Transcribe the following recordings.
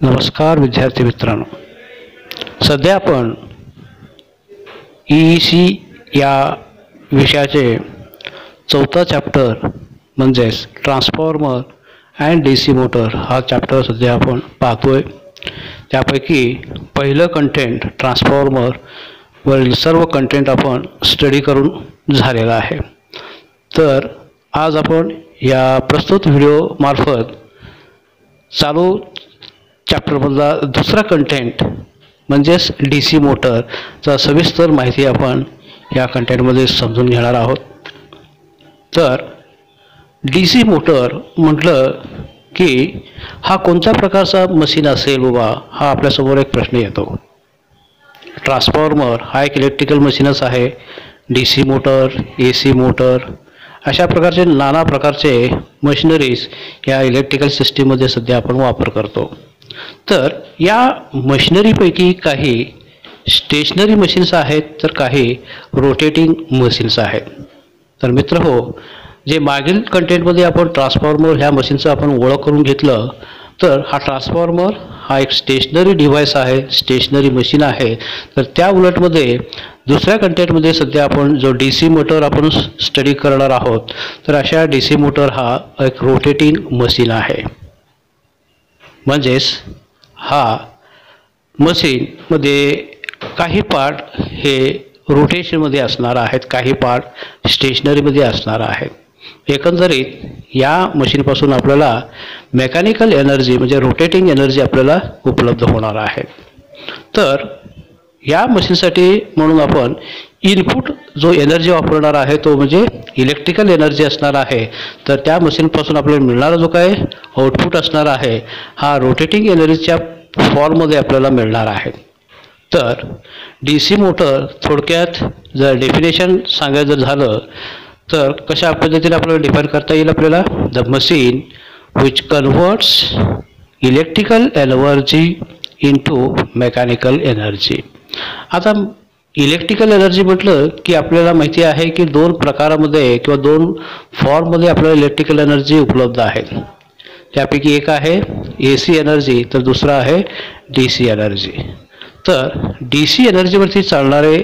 नमस्कार विद्यार्थी मित्रांनो, सध्या आपण EEC या विषयाचे चौथा चॅप्टर म्हणजेच ट्रान्सफॉर्मर अँड DC मोटर हा चॅप्टर सध्या आपण पाहतोय। त्यापैकी पहिलं कंटेंट ट्रान्सफॉर्मर वरील सर्व कंटेंट आपण स्टडी करून झालेला आहे। तर आज आपण या प्रस्तुत व्हिडिओ मार्फत चालू चॅप्टरमधला दुसरा कंटेंट म्हणजेच DC मोटरचा सविस्तर माहिती आपण या कंटेंटमध्ये समजून घेणार आहोत। तर DC मोटर म्हटलं की हा कोणत्या प्रकारचा मशीन असेल बाबा, हा आपल्यासमोर एक प्रश्न येतो। ट्रान्सफॉर्मर हा एक इलेक्ट्रिकल मशीनच आहे। DC मोटर, AC मोटर अशा प्रकारचे नाना प्रकारचे मशिनरीज या इलेक्ट्रिकल सिस्टीममध्ये सध्या आपण वापर करतो। तर या मशिनरीपैकी काही स्टेशनरी मशीन्स आहेत, तर काही रोटेटिंग मशीन्स आहेत। तर मित्रहो, जे मागील कंटेंटमध्ये आपण ट्रान्सफॉर्मर ह्या मशीनचं आपण ओळख करून घेतलं, तर हा ट्रान्सफॉर्मर हा एक स्टेशनरी डिव्हाइस आहे, स्टेशनरी मशीन आहे। तर त्या उलटमध्ये दुसऱ्या कंटेंटमध्ये सध्या आपण जो DC मोटर आपण स्टडी करणार आहोत, तर अशा DC मोटर हा एक रोटेटिंग मशीन आहे। म्हणजेच हा मशीनमध्ये काही पार्ट हे रोटेशनमध्ये असणार आहेत, काही पार्ट स्टेशनरीमध्ये असणार आहेत। एकंदरीत या मशीनपासून आपल्याला मेकॅनिकल एनर्जी म्हणजे रोटेटिंग एनर्जी आपल्याला उपलब्ध होणार आहे। तर या मशीनसाठी म्हणून आपण इनपुट जो एनर्जी वापरणार आहे तो म्हणजे इलेक्ट्रिकल एनर्जी असणार आहे। तर त्या मशीनपासून आपल्याला मिळणारा जो काय आउटपुट असणार आहे हा रोटेटिंग एनर्जीच्या फॉर्ममध्ये आपल्याला मिळणार आहे। तर DC मोटर थोडक्यात जर डेफिनेशन सांगायचं जर झालं तर कशा पद्धतीने आपल्याला डिफाइन करता येईल आपल्याला, the machine which converts electrical energy into mechanical energy. आता इलेक्ट्रिकल एनर्जी म्हटलं की आपल्याला माहिती आहे की दोन प्रकारामध्ये किंवा दोन फॉर्ममध्ये आपल्याला इलेक्ट्रिकल एनर्जी उपलब्ध आहे। त्यापैकी एक आहे AC एनर्जी, तर दुसरा आहे DC एनर्जी। तर DC एनर्जीवरती चालणारे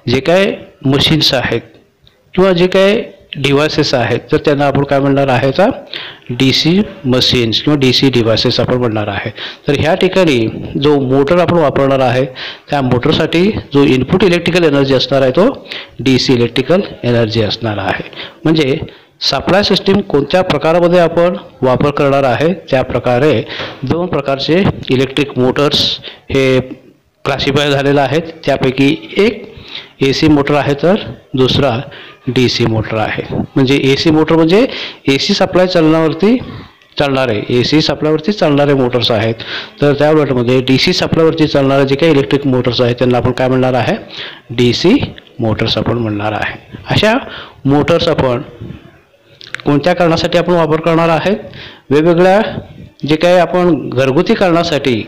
जे काय मशीन्स आहेत किंवा जे काय डिव्हाइसेस आहेत, तर त्यांना आपण काय म्हणणार आहे, तर DC मशीन्स किंवा DC डिव्हाइसेस आपण म्हणणार आहे। तर ह्या ठिकाणी जो मोटर आपण वापरणार आहे त्या मोटरसाठी जो इनपुट इलेक्ट्रिकल एनर्जी असणार आहे तो DC इलेक्ट्रिकल एनर्जी असणार आहे। म्हणजे सप्लाय सिस्टीम कोणत्या प्रकारामध्ये आपण वापर करणार आहे त्या प्रकारे दोन प्रकारचे इलेक्ट्रिक मोटर्स हे क्लासिफाय झालेले आहेत। त्यापैकी एक AC मोटर आहे, तर दुसरा DC मोटर आहे। म्हणजे AC मोटर म्हणजे AC सप्लाय चालण्यावरती चालणारे AC सप्लायवरती चालणारे मोटर्स आहेत। तर त्या उलटमध्ये DC सप्लायवरती चालणारे जे काही इलेक्ट्रिक मोटर्स आहेत त्यांना आपण काय म्हणणार आहे, DC मोटर्स आपण म्हणणार आहे। अशा मोटर्स आपण कोणत्या कारणासाठी आपण वापर करणार आहेत, वेगवेगळ्या जे काही आपण घरगुती कारणासाठी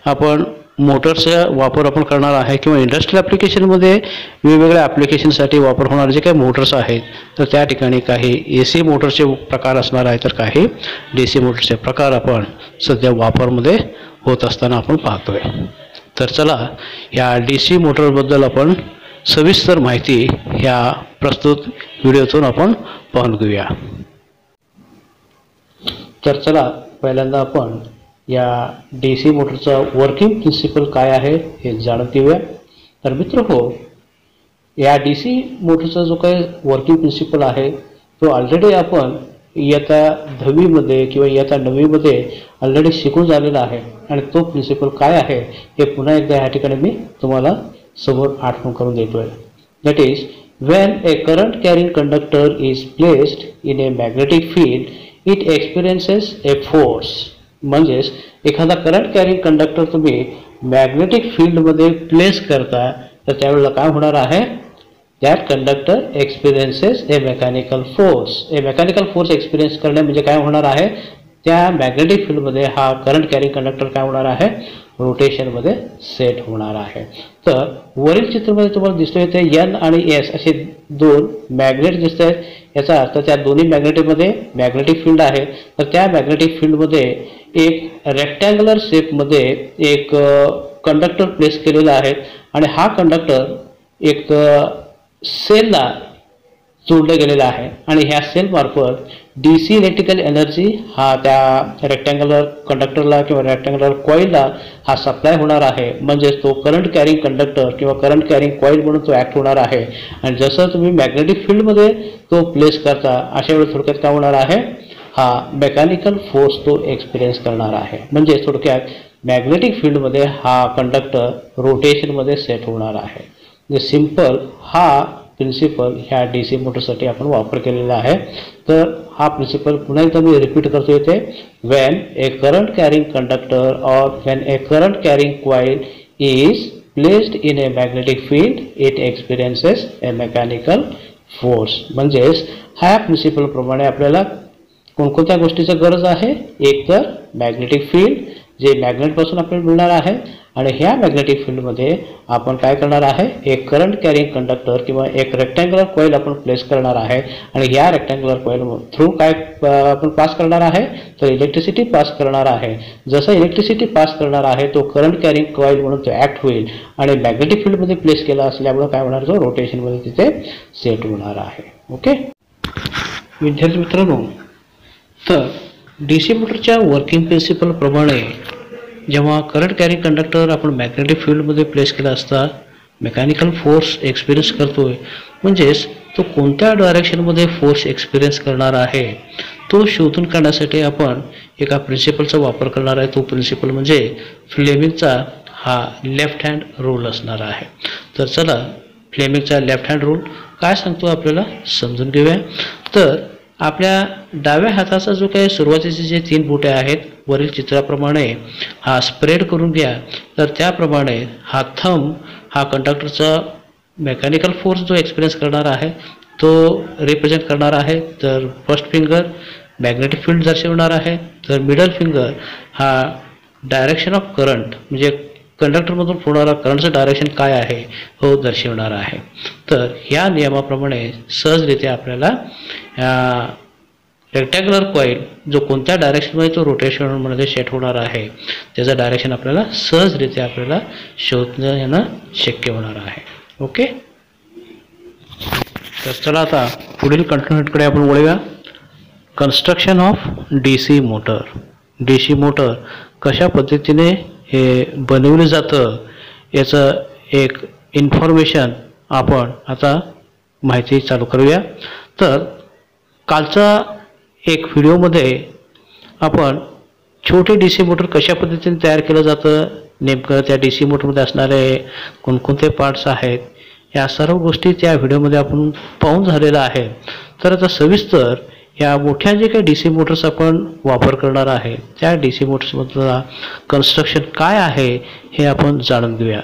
आपण मोटर्सचा वापर आपण करणार आहे किंवा इंडस्ट्रियल ॲप्लिकेशनमध्ये वेगवेगळ्या ॲप्लिकेशनसाठी वापर होणारे जे काही मोटर्स आहेत, तर त्या ठिकाणी काही AC मोटरचे प्रकार असणार आहे, तर काही DC मोटरचे प्रकार आपण सध्या वापरमध्ये होत असताना आपण पाहतोय। तर चला या DC मोटरबद्दल आपण सविस्तर माहिती ह्या प्रस्तुत व्हिडिओतून आपण पाहून घेऊया। तर चला पहिल्यांदा आपण या DC मोटरचा वर्किंग प्रिन्सिपल काय आहे हे जाणून घेऊया। तर मित्रहो, या DC मोटरचा जो काही वर्किंग प्रिन्सिपल आहे तो ऑलरेडी आपण इयत्ता 10वीमध्ये किंवा इयत्ता 9वीमध्ये ऑलरेडी शिकून झालेला आहे। आणि तो प्रिन्सिपल काय आहे हे पुन्हा एकदा या ठिकाणी मी तुम्हाला समोर आठवण करून देतोय। That is, when a current carrying conductor is placed in a magnetic field, it experiences a force। म्हणजेच एखादा करंट कॅरिंग कंडक्टर तुम्ही मॅग्नेटिक फील्डमध्ये प्लेस करता, तर त्यावेळेला काय होणार आहे, that conductor experiences a mechanical force. A mechanical force experience करणे म्हणजे काय होणार आहे, त्या मॅग्नेटिक फील्डमध्ये हा करंट कॅरिंग कंडक्टर काय होणार आहे, रोटेशनमध्ये सेट होणार आहे। तर वरील चित्रामध्ये तुम्हाला दिसतोय ते N आणि S असे दोन मॅग्नेट दिसत आहेत। याचा अर्थ त्या दोन्ही मॅग्नेटिकमध्ये मॅग्नेटिक फील्ड आहे, तर त्या मॅग्नेटिक फील्डमध्ये एक रेक्टँग्युलर शेपमध्ये एक कंडक्टर प्लेस केलेला आहे आणि हा कंडक्टर एक सेलला जोडलं गेलेला आहे आणि ह्या सेलमार्फत DC इलेक्ट्रिकल एनर्जी हा त्या रेक्टँग्युलर कंडक्टरला किंवा रेक्टँग्युलर कॉईलला हा सप्लाय होणार आहे. म्हणजेच तो करंट कॅरिंग कंडक्टर किंवा करंट कॅरिंग कॉईल म्हणून तो ॲक्ट होणार आहे. आणि जसं तुम्ही मॅग्नेटिक फील्डमध्ये तो प्लेस करता अशा वेळी थोडक्यात काय होणार आहे, हा मेकॅनिकल फोर्स तो एक्सपिरियन्स करणार आहे. म्हणजे थोडक्यात मॅग्नेटिक फील्डमध्ये हा कंडक्टर रोटेशनमध्ये सेट होणार आहे. म्हणजे सिम्पल हा प्रिन्सिपल ह्या DC मोटरसाठी आपण वापर केलेला आहे. तर हा प्रिन्सिपल पुन्हा एकदा मी रिपीट करतो इथे, when a current carrying conductor or when a current carrying coil is placed in a magnetic field it experiences a mechanical force. म्हणजेच ह्या प्रिन्सिपलप्रमाणे आपल्याला कोणकोणत्या गोष्टीची गरज आहे, एक तर मॅग्नेटिक फील्ड जे मॅग्नेटपासून आपल्याला मिळणार आहे आणि ह्या मॅग्नेटिक फील्डमध्ये आपण काय करणार आहे, एक करंट कॅरिंग कंडक्टर किंवा एक रेक्टँग्युलर कॉईल आपण प्लेस करणार आहे आणि ह्या रेक्टँग्युलर कॉईल थ्रू काय आपण पास करणार आहे, तर इलेक्ट्रिसिटी पास करणार आहे. जसं इलेक्ट्रिसिटी पास करणार आहे तो करंट कॅरिंग कॉईल म्हणून तो ॲक्ट होईल आणि मॅग्नेटिक फील्डमध्ये प्लेस केला असल्यामुळे काय होणार, तो रोटेशनमध्ये तिथे सेट होणार आहे. ओके विद्यार्थी मित्रांनो, तर DC मोटरच्या वर्किंग प्रिन्सिपलप्रमाणे जेव्हा करंट कॅरिंग कंडक्टर आपण मॅग्नेटिक फील्डमध्ये प्लेस केला असता मेकॅनिकल फोर्स एक्सपिरियन्स करतोय. म्हणजेच तो कोणत्या डायरेक्शनमध्ये फोर्स एक्सपिरियन्स करणार आहे तो शोधून काढण्यासाठी आपण एका प्रिन्सिपलचा वापर करणार आहे. तो प्रिन्सिपल म्हणजे फ्लेमिंगचा हा लेफ्ट हँड रूल असणार आहे. तर चला फ्लेमिंगचा लेफ्ट हँड रूल काय सांगतो आपल्याला समजून घेऊया. तर आपल्या डाव्या हाताचा जो काही सुरुवातीचे जे 3 बोटे आहेत वरील चित्राप्रमाणे हा स्प्रेड करून घ्या. तर त्याप्रमाणे हा थंब हा कंडक्टरचा मेकॅनिकल फोर्स जो एक्सपिरियन्स करणार आहे तो रिप्रेझेंट करणार आहे. तर फर्स्ट फिंगर मॅग्नेटिक फील्ड दर्शवणार आहे, तर मिडल फिंगर हा डायरेक्शन ऑफ करंट म्हणजे कंडक्टरमधून होणारा करंटचं डायरेक्शन काय आहे हो दर्शवणार आहे. तर ह्या नियमाप्रमाणे सहजरित्या आपल्याला रेक्टँग्युलर कॉईल जो कोणत्या डायरेक्शनमध्ये तो रोटेशनमध्ये सेट होणार आहे त्याचं डायरेक्शन आपल्याला सहजरित्या आपल्याला शोधणं येणं शक्य होणार आहे. ओके, तर चला आता पुढील कंटेंटकडे आपण वळूया. Construction of DC motor. DC motor कशा पद्धतीने हे बनवलं जातं याचं एक इन्फॉर्मेशन आपण आता माहिती चालू करूया. तर कालचा एक व्हिडिओमध्ये आपण छोटे DC मोटर कशा पद्धतीने तयार केलं जातं, नेमकं त्या DC मोटरमध्ये असणारे कोणकोणते पार्ट्स आहेत या सर्व गोष्टी त्या व्हिडिओमध्ये आपण पाहून झालेला आहे. तर आता सविस्तर या मोठ्या जे काही DC मोटर्स आपण वापर करणार आहे त्या DC मोटर्समधलं कन्स्ट्रक्शन काय आहे हे आपण जाणून घेऊया.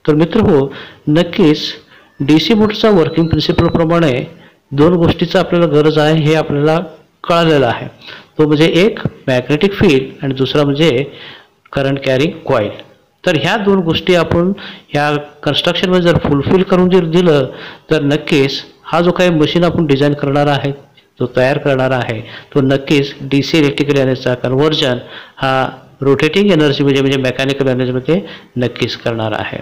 तर मित्रहो, नक्कीच DC मोटरचा वर्किंग प्रिन्सिपलप्रमाणे 2 गोष्टीचा आपल्याला गरज आहे हे आपल्याला कळालेलं आहे. तो म्हणजे एक मॅग्नेटिक फील्ड आणि दुसरा म्हणजे करंट कॅरिंग कॉईल. तर ह्या 2 गोष्टी आपण ह्या कन्स्ट्रक्शनमध्ये जर फुलफिल करून जर दिलं तर नक्कीच हा जो काही मशीन आपण डिझाईन करणार आहे जो तयार करणार आहे तो नक्कीच DC इलेक्ट्रिकल एनर्जीचा कन्व्हर्जन हा रोटेटिंग एनर्जी म्हणजे मेकॅनिकल एनर्जीमध्ये नक्कीच करणार आहे.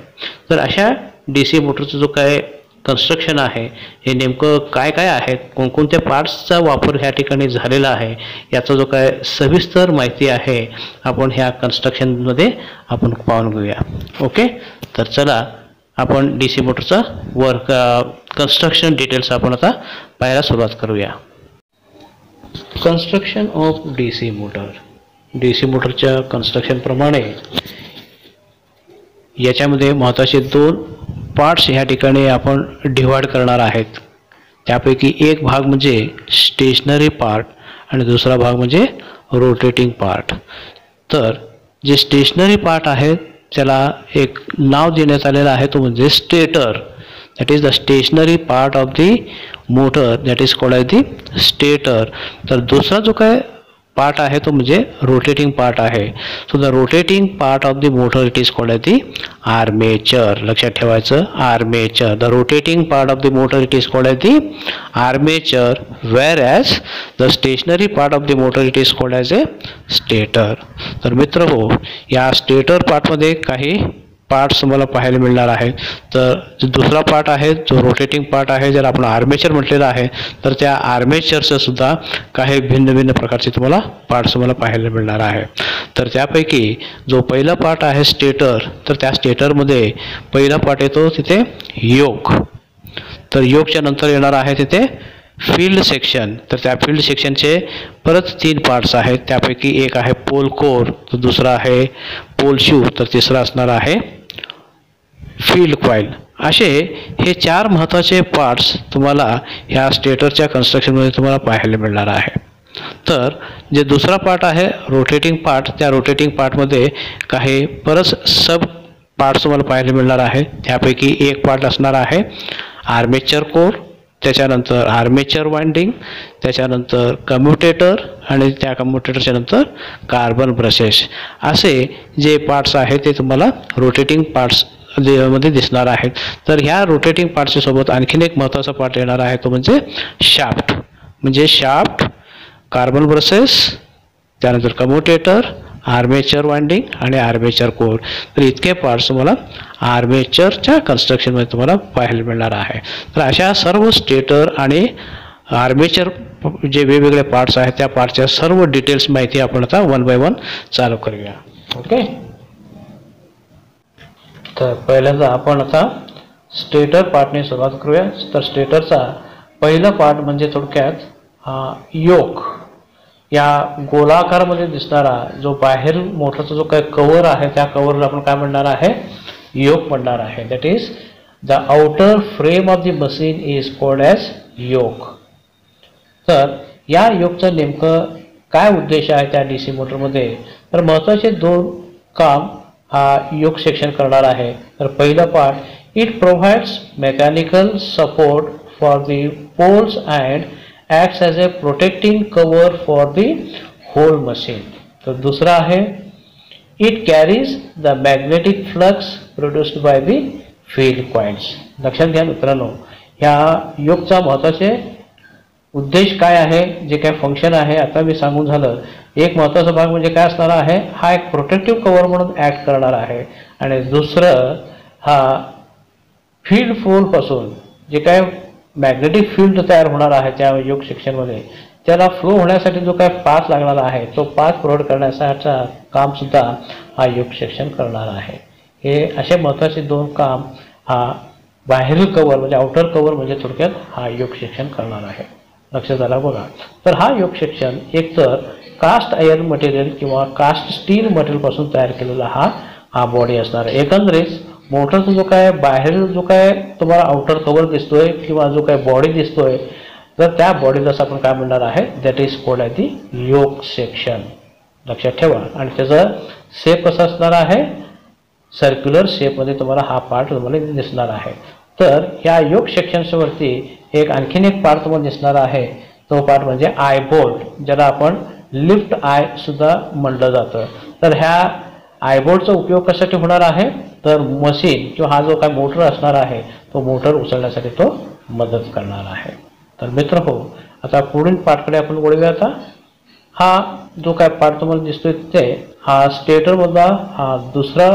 तर अशा DC मोटरचं जो काय कन्स्ट्रक्शन आहे हे नेमकं काय काय आहेत, कोणकोणत्या पार्ट्सचा वापर ह्या ठिकाणी झालेला आहे याचा जो काय सविस्तर माहिती आहे आपण ह्या कन्स्ट्रक्शनमध्ये आपण पाहून घेऊया. ओके, तर चला आपण DC मोटरचा कन्स्ट्रक्शन डिटेल्स आपण आता पाहायला सुरुवात करूया. Construction of DC motor. DC मोटरच्या कन्स्ट्रक्शनप्रमाणे याच्यामध्ये महत्त्वाचे 2 पार्ट्स ह्या ठिकाणी आपण डिवाइड करणार आहेत. त्यापैकी एक भाग म्हणजे स्टेशनरी पार्ट आणि दुसरा भाग म्हणजे रोटेटिंग पार्ट. तर जे स्टेशनरी पार्ट आहे त्याला एक नाव देण्यात आलेलं आहे, तो म्हणजे stator. that is the stationary part of the motor that is called as the stator. तर दुसरा जो काय पार्ट आहे तो म्हणजे रोटेटिंग पार्ट आहे. So the rotating part of the motor it is called the armature. लक्षात ठेवायचं, armature. The rotating part of the motor it is called the armature, whereas the stationary part of the motor it is called as a stator. तर मित्र हो, या stator पार्टमध्ये काही parts तुम्हाला पाहायला मिळणार आहे. तर जो दुसरा पार्ट आहे जो रोटेटिंग पार्ट आहे, जर आपण आर्मेचर म्हटलेला आहे, तर त्या आर्मेचरचं सुद्धा काही भिन्न भिन्न प्रकारचे तुम्हाला पार्ट्स तुम्हाला पाहायला मिळणार आहे. तर त्यापैकी जो पहिला पार्ट आहे स्टेटर, तर त्या स्टेटरमध्ये पहिला पार्ट येतो तिथे योक. तर योकच्या नंतर येणार आहे तिथे फील्ड सेक्शन. तर त्या फील्ड सेक्शनचे परत 3 पार्ट्स आहेत. त्यापैकी एक आहे पोल कोर, तर दुसरा आहे पोल शू, तर तिसरा असणार आहे फील्ड कॉईल. असे हे 4 महत्त्वाचे पार्ट्स तुम्हाला ह्या स्टेटरच्या कन्स्ट्रक्शनमध्ये तुम्हाला पाहायला मिळणार आहे. तर जे दुसरा पार्ट आहे रोटेटिंग पार्ट, त्या रोटेटिंग पार्टमध्ये काही परत सब पार्ट्स तुम्हाला पाहायला मिळणार आहे. त्यापैकी एक पार्ट असणार आहे आर्मेचर कोर, त्याच्यानंतर आर्मेचर वाइंडिंग, त्याच्यानंतर कम्युटेटर आणि त्या कम्युटेटरच्या नंतर कार्बन ब्रशेस. असे जे पार्ट्स आहेत ते तुम्हाला रोटेटिंग पार्ट्स मध्ये दिसणार आहेत. तर ह्या रोटेटिंग पार्ट्सच्या सोबत आणखीन एक महत्त्वाचा पार्ट येणार आहे तो म्हणजे शाफ्ट. म्हणजे शाफ्ट, कार्बन ब्रशेस, त्यानंतर कम्युटेटर, आर्मेचर वाइंडिंग आणि आर्मेचर कोर. तर इतके पार्ट्स तुम्हाला आर्मेचरच्या कन्स्ट्रक्शनमध्ये तुम्हाला पाहायला मिळणार आहे. तर अशा सर्व स्टेटर आणि आर्मेचर जे वेगवेगळे पार्ट्स आहेत त्या पार्टच्या सर्व डिटेल्स माहिती आपण आता 1 बाय 1 चालू करूया. ओके. तर पहिल्यांदा आपण आता स्टेटर पार्टने सुरुवात करूया. तर स्टेटरचा पहिला पार्ट म्हणजे थोडक्यात योक. या गोलाकारामध्ये दिसणारा जो बाहेर मोटरचा जो काही कव्हर आहे त्या कव्हरला आपण काय म्हणणार आहे, योक म्हणणार आहे. That is the outer frame of the machine is called as yoke. तर या योकचं नेमकं काय उद्देश आहे त्या DC मोटरमध्ये, तर महत्त्वाचे 2 काम हा योक सेक्शन करणार आहे. तर पहिला part, it provides mechanical support for the poles and acts as a protecting cover for the whole machine. तो दूसरा आहे it carries the magnetic flux produced by the field coils. लक्षात घ्या मित्रांनो, ह्या योकचा महत्त्वाचे उद्देश काय आहे, जे काय फंक्शन आहे आता मी सांगून झालं. एक महत्त्वाचा भाग म्हणजे काय असणार आहे, हा एक प्रोटेक्टिव्ह कव्हर म्हणून ॲक्ट करणार आहे. आणि दुसरं हा फील्ड पोलपासून जे काय मॅग्नेटिक फील्ड तयार होणार आहे त्या योक सेक्शनमध्ये, त्याला फ्लो होण्यासाठी जो काय पाथ लागणार आहे तो पाथ प्रोव्हाइड करण्याचा काम सुद्धा हा योक सेक्शन करणार आहे. हे असे महत्त्वाचे 2 काम हा बाहेरील कव्हर म्हणजे आउटर कव्हर म्हणजे थोडक्यात हा योक सेक्शन करणार आहे. लक्षात आला बघा. तर हा योक सेक्शन एकतर कास्ट आयर्न मटेरियल किंवा कास्ट स्टील मटेरियलपासून तयार केलेला हा बॉडी असणार आहे. एकंदरीत मोटरचा जो काय बाहेर जो काय तुम्हाला आउटर कव्हर दिसतोय किंवा जो काय बॉडी दिसतोय, तर त्या बॉडीलाच आपण काय म्हणणार आहे, that is called as the yoke section. लक्षात ठेवा. आणि त्याचा शेप कसा असणार आहे, सर्क्युलर शेपमध्ये तुम्हाला हा पार्ट तुम्हाला दिसणार आहे. तर ह्या योक सेक्शनच्या वरती एक आणखीन एक पार्ट तुम्हाला दिसणार आहे. तो पार्ट म्हणजे आय बोल्ट, ज्याला आपण लिफ्ट आय सुद्धा म्हणलं जातं. तर ह्या आयबोर्डचा उपयोग कशासाठी होणार आहे, तर मशीन किंवा हा जो काय मोटर असणार आहे तो मोटर उचलण्यासाठी तो मदत करणार आहे. तर मित्र हो, आता पुढील पार्टकडे आपण वळूया. आता हा जो काय पार्ट तुम्हाला दिसतोय ते हा स्टेटरमधला हा दुसरा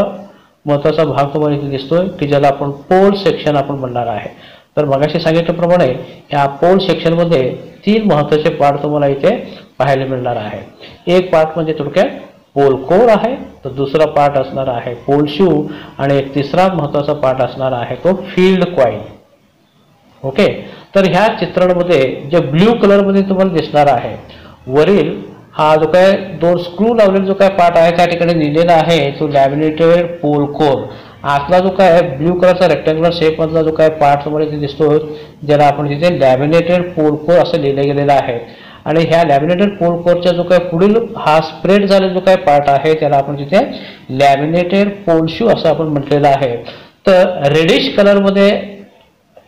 महत्त्वाचा भाग तुम्हाला इथे दिसतोय की ज्याला आपण पोल सेक्शन आपण म्हणणार आहे. तर मगाशी सांगितल्याप्रमाणे या पोल सेक्शनमध्ये 3 महत्त्वाचे पार्ट तुम्हाला इथे पाहायला मिळणार आहे. एक पार्ट म्हणजे थोडक्यात पोल कोर आहे, तर दुसरा पार्ट असणार आहे पोल शू आणि एक तिसरा महत्त्वाचा पार्ट असणार आहे तो फील्ड कॉईल. ओके. तर ह्या चित्रणामध्ये जे ब्ल्यू कलरमध्ये तुम्हाला दिसणार आहे, वरील हा जो काय 2 स्क्रू लावलेला जो काय पार्ट आहे त्या ठिकाणी लिहिलेला आहे तो लॅमिनेटेड पोल कोर. आतला जो काय ब्ल्यू कलरचा रेक्टँग्युलर शेपमधला जो काय पार्ट तुम्हाला इथे दिसतो ज्याला आपण तिथे लॅमिनेटेड पोल कोर असं लिहिलं गेलेलं आहे. आणि ह्या लॅमिनेटेड पोल कोरचा जो काय पुढील हा स्प्रेड झालेला जो काय पार्ट आहे त्याला आपण तिथे लॅमिनेटेड पोल शू असं आपण म्हटलेलं आहे. तर रेडिश कलरमध्ये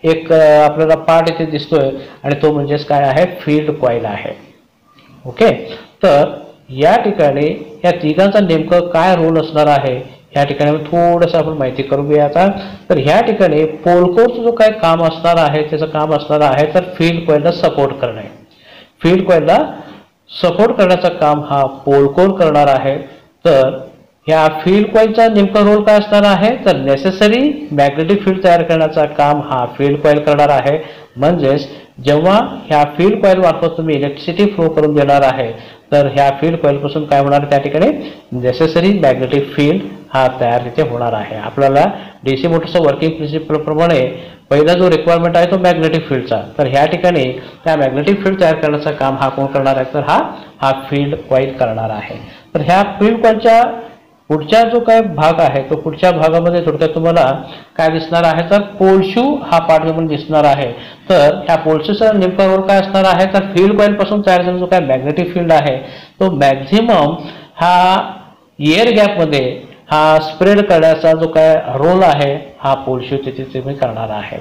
एक आपल्याला पार्ट इथे दिसतोय आणि तो म्हणजेच काय आहे, फील्ड कॉईल आहे. ओके. तर या ठिकाणी या तिघांचा नेमकं काय रोल असणार आहे या ठिकाणी थोडंसं आपण माहिती करून घेऊया आता. तर ह्या ठिकाणी पोल कोरचं जो काय काम असणार आहे त्याचं काम असणार आहे तर फील्ड कॉइलला सपोर्ट करणे. फील्ड कॉइलला सपोर्ट करण्याचं काम हा पोल कोर करणार आहे. तर ह्या फील्ड कॉइलचा नेमका रोल काय असणार आहे तर नेसेसरी मॅग्नेटिक फील्ड तयार करण्याचा काम हा फील्ड कॉइल करणार आहे. म्हणजेच जेव्हा ह्या फील्ड कॉइल मार्फत तुम्ही इलेक्ट्रिसिटी फ्लो करून देणार आहे तर ह्या फील्ड कॉइल पासून काय होणार त्या ठिकाणी नेसेसरी मॅग्नेटिक फील्ड हा तयार तिथे होणार आहे. आपल्याला डीसी मोटरच्या वर्किंग प्रिन्सिपल प्रमाणे पहिला जो रिक्वायरमेंट आहे तो मॅग्नेटिक फील्डचा. तर ह्या ठिकाणी त्या मॅग्नेटिक फील्ड तयार करण्याचं काम हा कोण करणार आहे तर हा फील्ड कॉइल करणार आहे. तर ह्या फील्ड कॉइलच्या पुढचा जो काय भाग आहे तो पुढच्या भागामध्ये थोडक्यात तुम्हाला काय दिसणार आहे तर पोलशू हा पार्ट तुम्हाला दिसणार आहे. तर ह्या पोलशूचा नेमका रोल काय असणार आहे तर फील्ड कॉइल पासून तयार झालेला जो काय मॅग्नेटिक फील्ड आहे तो मॅक्झिमम हा एअर गॅप मध्ये हा स्प्रेड करण्याचा जो काय रोल आहे हा पोलशू तिथे तुम्ही करणार आहे.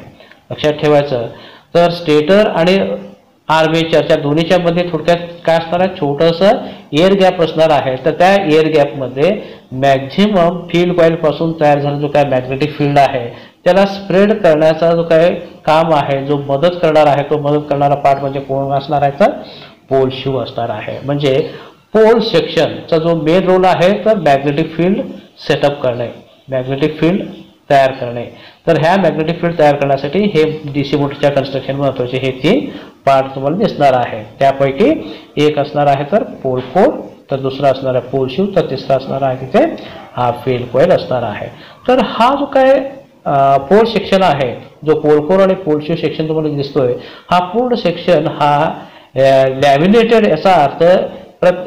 लक्षात ठेवायचं. तर स्टेटर आणि आर्मेचरच्या दोन्हीच्या मध्ये थोडक्यात काय असणार आहे छोटंसं एअर गॅप असणार आहे. तर त्या एअर गॅपमध्ये मॅक्झिमम फील्ड कॉइल पासून तयार झालेला जो काय मॅग्नेटिक फील्ड आहे त्याला स्प्रेड करण्याचा जो काय काम आहे जो मदत करणार आहे तो मदत करणारा पार्ट म्हणजे कोण असणार आहे तर पोल शू असणार आहे. म्हणजे पोल सेक्शनचा जो मेन रोल आहे तर मॅग्नेटिक फील्ड सेटअप करणे, मॅग्नेटिक फील्ड तयार करणे. तर ह्या मॅग्नेटिक फील्ड तयार करण्यासाठी हे डीसी मोटरच्या कन्स्ट्रक्शन महत्त्वाचे हे 3 पार्ट तुम्हाला दिसणार आहे. त्यापैकी एक असणार आहे तर पोल कोर, तर दुसरा असणार आहे पोल शू, तर तिसरा असणार आहे तिथे हा फील्ड कॉइल असणार आहे. तर हा जो काय पोल सेक्शन आहे जो पोल कोर आणि पोल शू सेक्शन तुम्हाला दिसतोय हा पूर्ण सेक्शन हा लॅमिनेटेड याचा अर्थ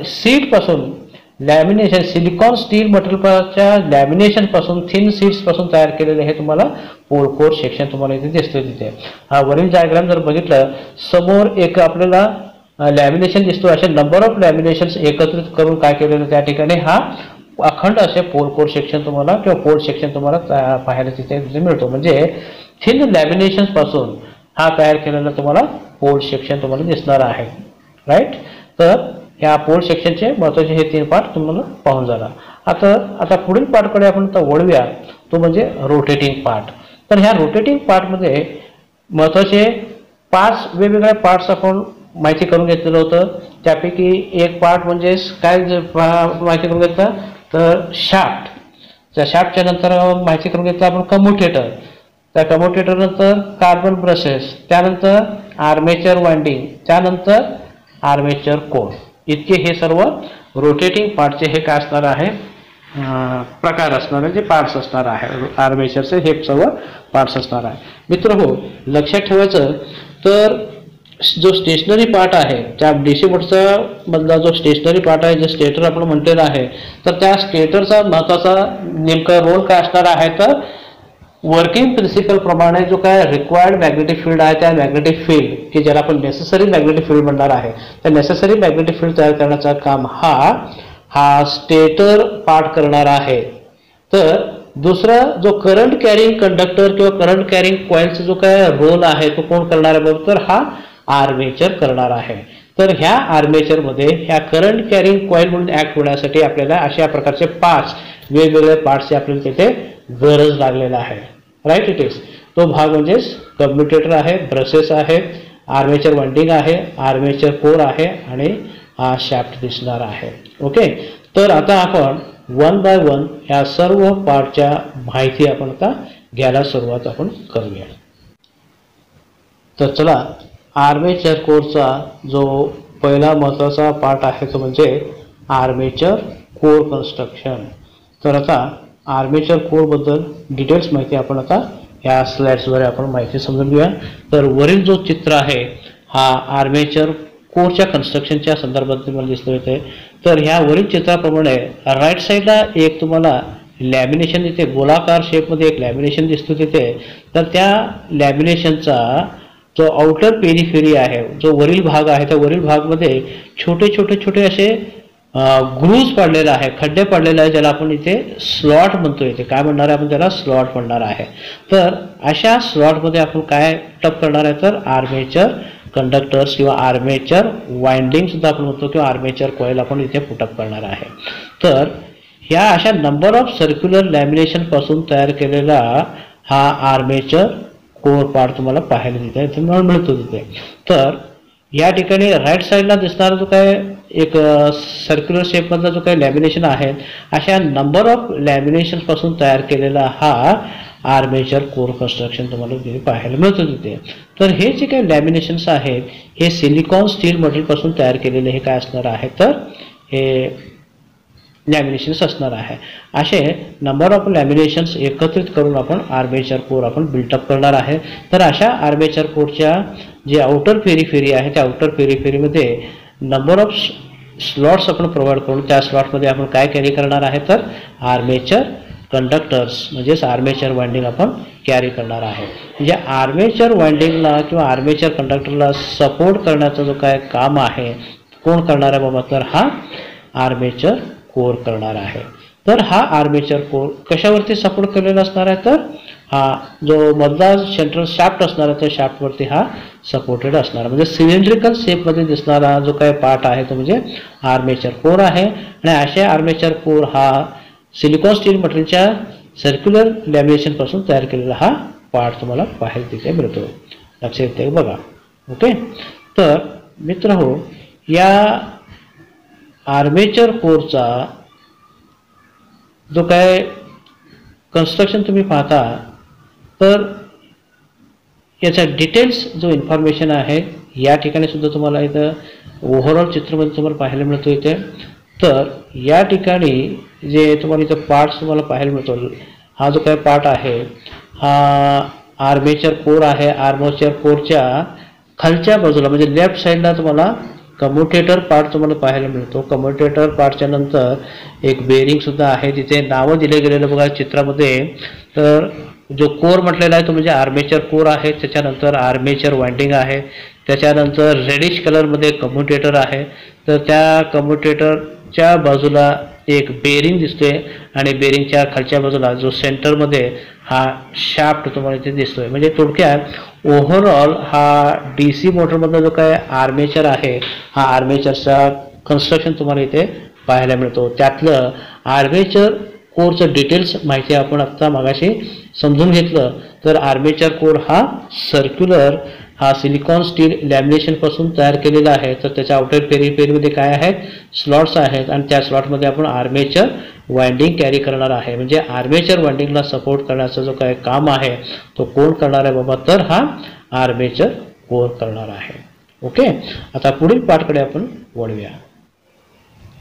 सीट पासून लॅमिनेशन सिलिकॉन स्टील मटेरियलच्या लॅमिनेशन पासून थिन सीट्स पासून तयार केलेले हे तुम्हाला पोल कोर सेक्शन तुम्हाला इथे दिसतोय. तिथे हा वरील डायग्राम जर बघितलं समोर एक आपल्याला लॅमिनेशन दिसतो. असे नंबर ऑफ लॅमिनेशन्स एकत्रित करून काय केलेलं त्या ठिकाणी हा अखंड असे पोल कोर सेक्शन तुम्हाला किंवा पोल सेक्शन तुम्हाला पाहायला तिथे मिळतो. म्हणजे थिन लॅमिनेशन्स पासून हा तयार केलेला तुम्हाला पोल सेक्शन तुम्हाला दिसणार आहे. राईट. तर ह्या पोल सेक्शनचे महत्त्वाचे हे 3 पार्ट तुम्हाला पाहून झाला. आता पुढील पार्टकडे आपण वळूया तो म्हणजे रोटेटिंग पार्ट. तर ह्या रोटेटिंग पार्टमध्ये महत्त्वाचे 5 वेगवेगळ्या पार्ट्स आपण माहिती करून घेतलेलं होतं. त्यापैकी एक पार्ट म्हणजे काय माहिती करून घेतलं तर शाफ्ट. त्या शाफ्टच्या नंतर माहिती करून घेतलं आपण कम्युटेटर. त्या कम्युटेटर नंतर कार्बन ब्रशेस, त्यानंतर आर्मेचर वाइंडिंग, त्यानंतर आर्मेचर कोर. इतके हे सर्व रोटेटिंग पार्टचे हे काय असणार आहे प्रकार असणार आहे जे पार्ट्स असणार आहे. आर्मेचरचे हे सर्व पार्ट्स असणार आहे. मित्रहो लक्षात ठेवायचं तर जो स्टेशनरी पार्ट आहे त्या डीसी मोटरचा मधला जो स्टेशनरी पार्ट आहे जे स्टेटर आपण म्हटलेलं आहे तर त्या स्टेटरचा महत्त्वाचा नेमका रोल काय असणार आहे तर वर्किंग प्रिन्सिपल प्रमाणे जो काय रिक्वायर्ड मॅग्नेटिक फील्ड आहे त्या मॅग्नेटिक फील्ड की ज्याला आपण नेसेसरी मॅग्नेटिक फील्ड म्हणणार आहे त्या नेसेसरी मॅग्नेटिक फील्ड तयार करण्याचा काम हा स्टेटर पार्ट करणार आहे. तर दुसरा जो करंट कॅरिंग कंडक्टर किंवा करंट कॅरिंग कॉइलचा जो काय रोल आहे तो कोण करणार आहे तर हा आर्मेचर करणार आहे. तर ह्या आर्मेचरमध्ये ह्या करंट कॅरिंग कॉइल म्हणून ऍक्ट होण्यासाठी आपल्याला अशा प्रकारचे 5 वेगवेगळे पार्ट्सची आपल्याला तिथे गरज लागलेला आहे. राईट. इट इज तो भाग म्हणजे कम्युटेटर आहे, ब्रशेस आहे, आर्मेचर वाइंडिंग आहे, आर्मेचर कोर आहे आणि हा शाफ्ट दिसणार आहे. ओके. तर आता आपण 1 बाय 1 या सर्व पार्टच्या माहिती आपण आता घ्यायला सुरुवात आपण करूया. तर चला आर्मेचर कोरचा जो पहिला महत्त्वाचा पार्ट आहे तो म्हणजे आर्मेचर कोर कन्स्ट्रक्शन. तर आता आर्मेचर कोरबद्दल डिटेल्स माहिती आपण आता या स्लाइड्सवर आपण माहिती समजून घेऊया. तर वरील जो चित्र आहे हा आर्मेचर कोरच्या कन्स्ट्रक्शनच्या संदर्भात तुम्हाला दिसतो येते. तर ह्या वरील चित्राप्रमाणे राईट साईडला एक तुम्हाला लॅमिनेशन दिसते, गोलाकार शेपमध्ये एक लॅमिनेशन दिसतो तिथे. तर त्या लॅमिनेशनचा जो आउटर पेरिफेरी आहे जो वरील भाग आहे त्या वरील भागमध्ये छोटे छोटे छोटे असे ग्रूव्ज पडलेला आहे, खड्डे पडलेले आहे ज्याला आपण इथे स्लॉट म्हणतो. इथे काय म्हणणार आहे आपण त्याला स्लॉट म्हणणार आहे. तर अशा स्लॉटमध्ये आपण काय टप करणार आहे तर आर्मेचर कंडक्टर्स किंवा आर्मेचर वाइंडिंग सुद्धा आपण म्हणतो किंवा आर्मेचर कॉईल आपण इथे पुटअप करणार आहे. तर ह्या अशा नंबर ऑफ सर्क्युलर लॅमिनेशन पासून तयार केलेला हा आर्मेचर कोर पार्ट तुम्हाला पाहायला इथे मिळतो तिथे. तर या ठिकाणी राईट साईडला दिसणारा जो काय एक सर्क्युलर शेपमधला जो काही लॅमिनेशन आहे अशा नंबर ऑफ लॅमिनेशन पासून तयार केलेला हा आर्मेचर कोर कन्स्ट्रक्शन तुम्हाला तिथे पाहायला मिळतो तिथे. तर हे जे काही लॅमिनेशन्स आहेत हे सिलिकॉन स्टील मटेरियलपासून तयार केलेले हे काय असणार आहे तर हे लॅमिनेशन्स असणार आहे. असे नंबर ऑफ लॅमिनेशन्स एकत्रित करून आपण आर्मेचर कोर आपण बिल्टअप करणार आहे. तर अशा आर्मेचर कोरच्या जे आउटर पेरिफेरी आहे त्या आउटर पेरिफेरीमध्ये नंबर ऑफ स्लॉट्स आपण प्रोव्हाइड करून त्या स्लॉटमध्ये आपण काय कॅरी करणार आहे तर आर्मेचर कंडक्टर्स म्हणजेच आर्मेचर वाइंडिंग आपण कॅरी करणार आहे. म्हणजे आर्मेचर वाइंडिंगला किंवा आर्मेचर कंडक्टरला सपोर्ट करण्याचं जो काय काम आहे कोण करणार आहे बाबा तर हा आर्मेचर कोर करणार आहे. तर हा आर्मेचर कोर कशावरती सपोर्ट केलेला असणार आहे तर हा जो मधला सेंट्रल शाफ्ट असणार आहे त्या शाफ्टवरती हा सपोर्टेड असणार म्हणजे सिलेंड्रिकल शेपमध्ये दिसणारा जो काही पार्ट आहे तो म्हणजे आर्मेचर कोर आहे. आणि अशा आर्मेचर कोर हा सिलिकॉन स्टील मटेरियलच्या सर्क्युलर लॅमिनेशन पासून तयार केलेला हा पार्ट तुम्हाला पाहायला तिथे मिळतो. लक्षात येते बघा. ओके. तर मित्रहो या आर्मेचर कोरचा जो काय कन्स्ट्रक्शन तुम्ही पाहता तर याचा डिटेल्स जो इन्फॉर्मेशन आहे या ठिकाणी सुद्धा तुम्हाला इथं ओव्हरऑल चित्रमध्ये तुम्हाला पाहायला मिळतो इथे. तर या ठिकाणी जे तुम्हाला इथं पार्ट्स तुम्हाला पाहायला मिळतो हा जो काही पार्ट आहे हा आर्मेचर कोर आहे. आर्मेचर कोरच्या खालच्या बाजूला म्हणजे लेफ्ट साईडला तुम्हाला कम्युटेटर पार्ट तुम्हाला पाहायला मिळतो. कम्युटेटर पार्टच्या नंतर एक बेरिंग सुद्धा आहे तिथे नावं दिले गेलेलं बघा चित्रामध्ये. तर जो कोर म्हटलेला आहे तो म्हणजे आर्मेचर कोर आहे. त्याच्यानंतर आर्मेचर वाइंडिंग आहे. त्याच्यानंतर रेडिश कलरमध्ये कम्युटेटर आहे. तर त्या कम्युटेटरच्या बाजूला एक बेरिंग दिसतोय आणि बेरिंगच्या खालच्या बाजूला जो सेंटरमध्ये हा शाफ्ट तुम्हाला इथे दिसतोय. म्हणजे थोडक्यात ओव्हरऑल हा DC मोटरमधला जो काय आर्मेचर आहे हा आर्मेचरचा कन्स्ट्रक्शन तुम्हाला इथे पाहायला मिळतो. त्यातलं आर्मेचर कोरचं डिटेल्स माहिती आपण आत्ता मागाशी समजून घेतलं. तर आर्मेचर कोर हा सर्क्युलर हा सिलिकॉन स्टील लॅमिनेशनपासून तयार केलेला आहे. तर त्याच्या आउटर पेरिफेरीमध्ये काय आहेत स्लॉट्स आहेत आणि त्या स्लॉटमध्ये आपण आर्मेचर वाइंडिंग कॅरी करणार आहे. म्हणजे आर्मेचर वाइंडिंगला सपोर्ट करण्याचा जो काय काम आहे तो कोण करणार आहे बाबा तर हा आर्मेचर कोर करणार आहे. ओके. आता पुढील पार्टकडे आपण वळूया.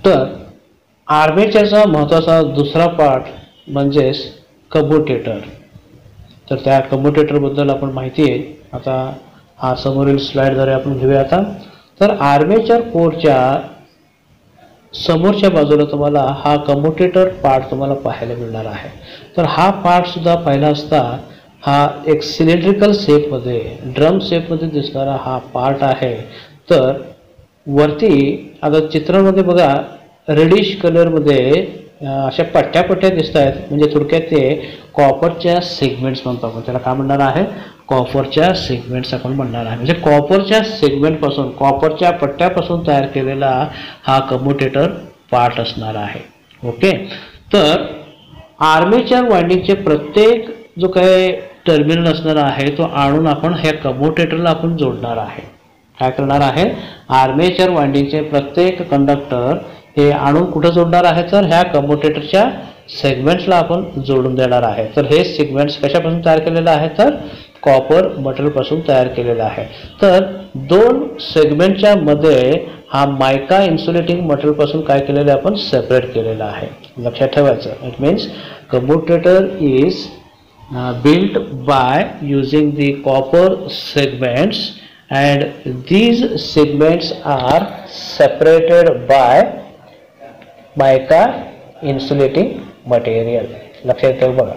तर आर्मेचरचा महत्त्वाचा दुसरा पार्ट म्हणजेच कम्युटेटर. तर त्या कम्युटेटरबद्दल आपण माहिती आहे आता हा समोरील स्लाइडद्वारे आपण घेऊया. आता तर आर्मेचर कोरच्या समोरच्या बाजूला तुम्हाला हा कम्युटेटर पार्ट तुम्हाला पाहायला मिळणार आहे. तर हा पार्ट सुद्धा पाहिला असता हा एक सिलेंड्रिकल शेपमध्ये ड्रम शेपमध्ये दिसणारा हा पार्ट आहे. तर वरती आता चित्रामध्ये बघा रेडिश कलरमध्ये अशा पट्ट्या पट्ट्या दिसत आहेत. म्हणजे थोडक्यात ते कॉपरच्या सेगमेंट्स म्हणतो आपण त्याला काय म्हणणार आहे कॉपरच्या सेगमेंट्स आपण म्हणणार आहे. म्हणजे कॉपरच्या सेगमेंटपासून कॉपरच्या पट्ट्यापासून तयार केलेला हा कम्युटेटर पार्ट असणार आहे. ओके. तर आर्मेचर वाइंडिंगचे प्रत्येक जो काही टर्मिनल असणार आहे तो आणून आपण ह्या कम्युटेटरला आपण जोडणार आहे. काय करणार आहे आर्मेचर वाइंडिंगचे प्रत्येक कंडक्टर हे आणून कुठं जोडणार आहे तर ह्या कम्युटेटरच्या सेगमेंट्सला आपण जोडून देणार आहे. तर हे सेगमेंट्स कशापासून तयार केलेलं आहे तर कॉपर मटेरियलपासून तयार केलेला आहे. तर दोन सेगमेंटच्या मध्ये हा मायका इन्सुलेटिंग मटेरियलपासून काय केलेलं आहे आपण सेपरेट केलेला आहे. लक्षात ठेवायचं. It means commutator is built by using the copper segments and these segments are separated by mica insulating material. लक्षात ठेवा बघा.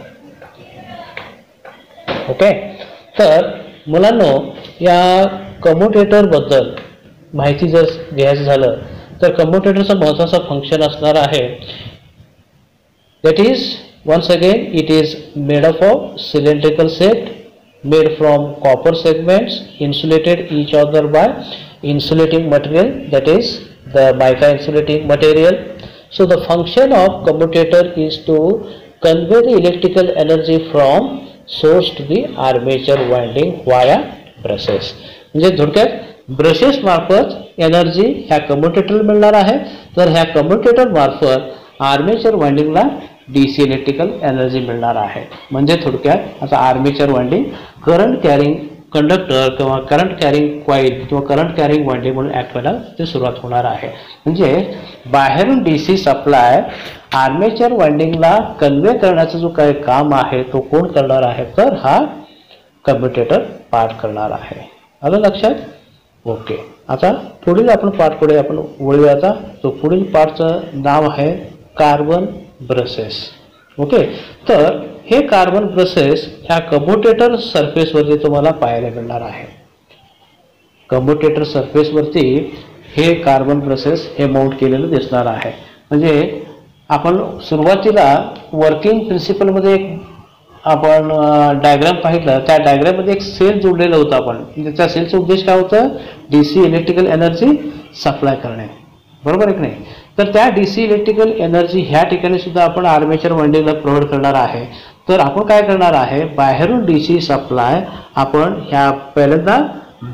ओके. तर मुलांनो या कम्युटेटर बद्दल माहिती जर घ्यायचं झालं तर कम्युटेटरचं महत्त्वाचं फंक्शन असणार आहे that is once again it is made up of cylindrical shape made from copper segments insulated each other by insulating material, that is the mica insulating material. So the function of commutator is to convey the electrical energy from source to the armature winding via brushes. म्हणजे थोडक्यात brushes मार्फत energy ह्या commutator मिळणार आहे, तर ह्या commutator मार्फत armature वाइंडिंगला DC electrical energy मिळणार आहे. म्हणजे थोडक्यात आता armature winding current carrying conductor किंवा करंट कॅरिंग कॉईल किंवा करंट कॅरिंग वाइंडिंग म्हणून ॲक्ट व्हायला ते सुरुवात होणार आहे. म्हणजे बाहेरून डीसी सप्लाय आर्मेचर वाइंडिंगला कन्वे करण्याचं जो काही काम आहे तो कोण करणार आहे, तर हा कम्युटेटर पार्ट करणार आहे. आलं लक्षात? ओके. आता पुढील आपण पार्टकडे आपण वळूया. आता तो पुढील पार्टचं नाव आहे कार्बन ब्रशेस. ओके. तर हे कार्बन ब्रशेस ह्या कम्युटेटर सरफेसवरती तुम्हाला पाहायला मिळणार आहे. कम्युटेटर सरफेसवरती हे कार्बन ब्रशेस हे माउंट केलेलं दिसणार आहे. म्हणजे आपण सुरुवातीला वर्किंग प्रिन्सिपलमध्ये एक आपण डायग्राम पाहिलं, त्या डायग्राममध्ये एक सेल जोडलेलं होतं आपण. म्हणजे त्या सेलचा उद्देश काय होतं, डीसी इलेक्ट्रिकल एनर्जी सप्लाय करणे, बरोबर आहे की नाही. तर त्या डीसी इलेक्ट्रिकल एनर्जी ह्या ठिकाणी सुद्धा आपण आर्मेचर वाइंडिंगला प्रोव्हाइड करणार आहे. तर आपण काय करणार आहे, बाहेरून डीसी सप्लाय आपण ह्या पहिल्यांदा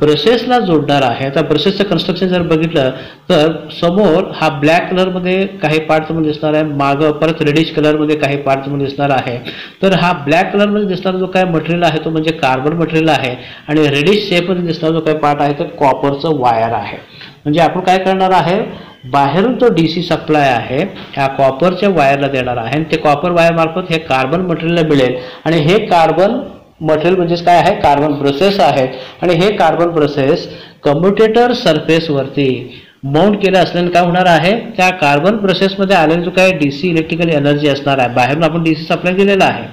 ब्रशेसला जोडणार आहे. आता ब्रशेसचं कन्स्ट्रक्शन जर बघितलं तर समोर हा ब्लॅक कलरमध्ये काही पार्ट तुम्हाला दिसणार आहे, मागं परत रेडिश कलरमध्ये काही पार्ट तुम्हाला दिसणार आहे. तर हा ब्लॅक कलरमध्ये दिसणारा जो काय मटेरियल आहे तो म्हणजे कार्बन मटेरियल आहे, आणि रेडिश शेपमध्ये दिसणारा जो काही पार्ट आहे तो कॉपरचं वायर आहे. म्हणजे आपण काय करणार आहे, बाहेरून जो डीसी सप्लाय आहे ह्या कॉपरच्या वायरला देणार आहे, आणि ते कॉपर वायर मार्फत हे कार्बन मटेरियलला मिळेल. आणि हे कार्बन मटेरियल म्हणजेच काय आहे, कार्बन ब्रशेस आहेत. आणि हे कार्बन ब्रशेस कम्युटेटर सरफेसवरती माउंट केलं असल्याने काय होणार आहे, त्या कार्बन ब्रशेसमध्ये आलेला जो काय डीसी इलेक्ट्रिकल एनर्जी असणार आहे, बाहेरून आपण डीसी सप्लाय दिलेला आहे,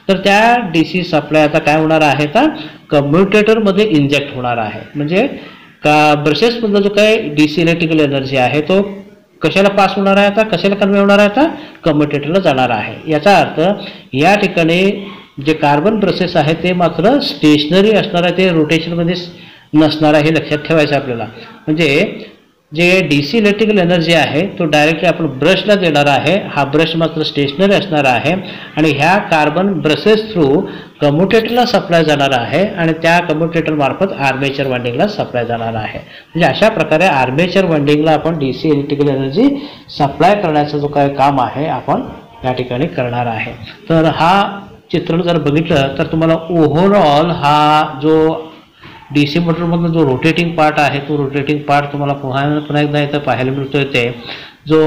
तर त्या डीसी सप्लाय आता काय होणार आहे, तर कम्युटेटरमध्ये इंजेक्ट होणार आहे. म्हणजे का ब्रशेसमधला जो काय डीसी इलेक्ट्रिकल एनर्जी आहे तो कशाला पास होणार आहे, आता कशाला कन्वे होणार आहे, आता कम्युटेटरला जाणार आहे. याचा अर्थ या ठिकाणी जे कार्बन ब्रशेस आहे ते मात्र स्टेशनरी असणार आहे, ते रोटेशनमध्ये नसणार आहे, हे लक्षात ठेवायचं आपल्याला. म्हणजे जे डीसी इलेक्ट्रिकल एनर्जी आहे तो डायरेक्टली आपण ब्रशला देणार आहे. हा ब्रश मात्र स्टेशनरी असणार आहे, आणि ह्या कार्बन ब्रशेस थ्रू कम्युटेटरला सप्लाय जाणार आहे, आणि त्या कम्युटेटर मार्फत आर्मेचर वाइंडिंगला सप्लाय जाणार आहे. म्हणजे अशा प्रकारे आर्मेचर वाइंडिंगला आपण डीसी इलेक्ट्रिकल एनर्जी सप्लाय करण्याचं जो काही काम आहे आपण या ठिकाणी करणार आहे. तर हा चित्रण जर बघितलं तर तुम्हाला ओव्हरऑल हा जो डीसी मोटरमधला जो रोटेटिंग पार्ट आहे तो रोटेटिंग पार्ट तुम्हाला पुन्हा एकदा इथं पाहायला मिळतोय. ते जो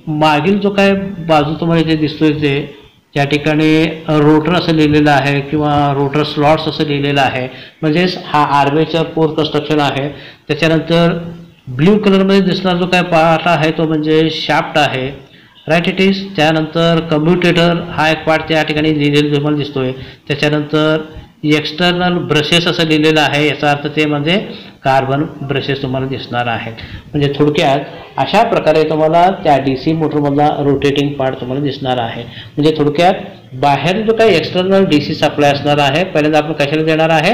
मागील जो काय बाजू तुम्हाला इथे दिसतोय ते त्या ठिकाणी रोटर असं लिहिलेलं आहे किंवा रोटर स्लॉट्स असं लिहिलेलं आहे. म्हणजेच हा आर्मेचर कोर कन्स्ट्रक्शन आहे. त्याच्यानंतर ब्ल्यू कलरमध्ये दिसणारा जो काय पार्ट आहे तो म्हणजे शाफ्ट आहे, राईट इट इज. त्यानंतर कम्युटेटर हा एक पार्ट त्या ठिकाणी लिहिलेला तुम्हाला दिसतोय. त्याच्यानंतर एक्सटर्नल ब्रशेस असं लिहिलेलं आहे, याचा अर्थ ते म्हणजे कार्बन ब्रशेस तुम्हाला दिसणार आहेत. म्हणजे थोडक्यात अशा प्रकारे तुम्हाला त्या डीसी मोटरमधला रोटेटिंग पार्ट तुम्हाला दिसणार आहे. म्हणजे थोडक्यात बाहेर जो काही एक्सटर्नल डीसी सप्लाय असणार आहे पहिल्यांदा आपण कशाला देणार आहे,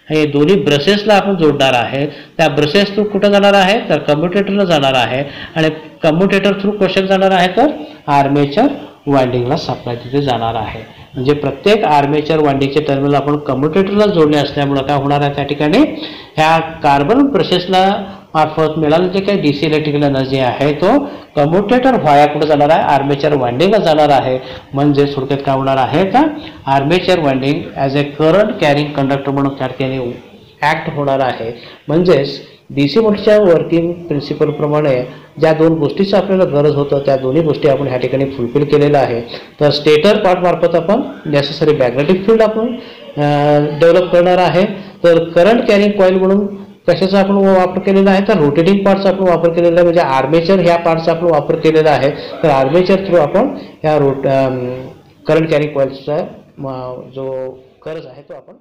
हे दोन्ही ब्रशेसला आपण जोडणार आहे. त्या ब्रशेस थ्रू कुठं जाणार आहे, तर कम्युटेटरला जाणार आहे, आणि कम्युटेटर थ्रू कशाला जाणार आहे, तर आर्मेचर वाइंडिंगला सप्लाय तिथे जाणार आहे. म्हणजे प्रत्येक आर्मेचर वाइंडिंगचे टर्मिनल आपण कम्युटेटरला जोडले असल्यामुळे काय होणार आहे, त्या ठिकाणी ह्या कार्बन ब्रशेसला मार्फत मिळालेलं जे काही डीसी इलेक्ट्रिकल एनर्जी आहे तो कम्युटेटर व्हाया कुठे जाणार आहे, आर्मेचर वाइंडिंगला जाणार आहे. म्हणजे थोडक्यात काय होणार आहे, तर आर्मेचर वाइंडिंग ॲज ए करंट कॅरिंग कंडक्टर म्हणून त्या ठिकाणी ॲक्ट होणार आहे. म्हणजेच डीसी मोटरच्या वर्किंग प्रिन्सिपलप्रमाणे ज्या दोन गोष्टीची आपल्याला गरज होतं त्या दोन्ही गोष्टी आपण ह्या ठिकाणी फुलफिल केलेल्या आहे. तर स्टेटर पार्ट मार्फत आपण नेसेसरी मॅग्नेटिक फील्ड आपण डेव्हलप करणार आहे. तर करंट कॅरिंग कॉईल म्हणून कशाचा आपण वापर केलेला आहे, तर रोटेटिंग पार्टचा आपण वापर केलेला आहे. म्हणजे आर्मेचर ह्या पार्टचा आपण वापर केलेला आहे. तर आर्मेचर थ्रू आपण ह्या करंट कॅरिंग कॉईल्सचा जो गरज आहे तो आपण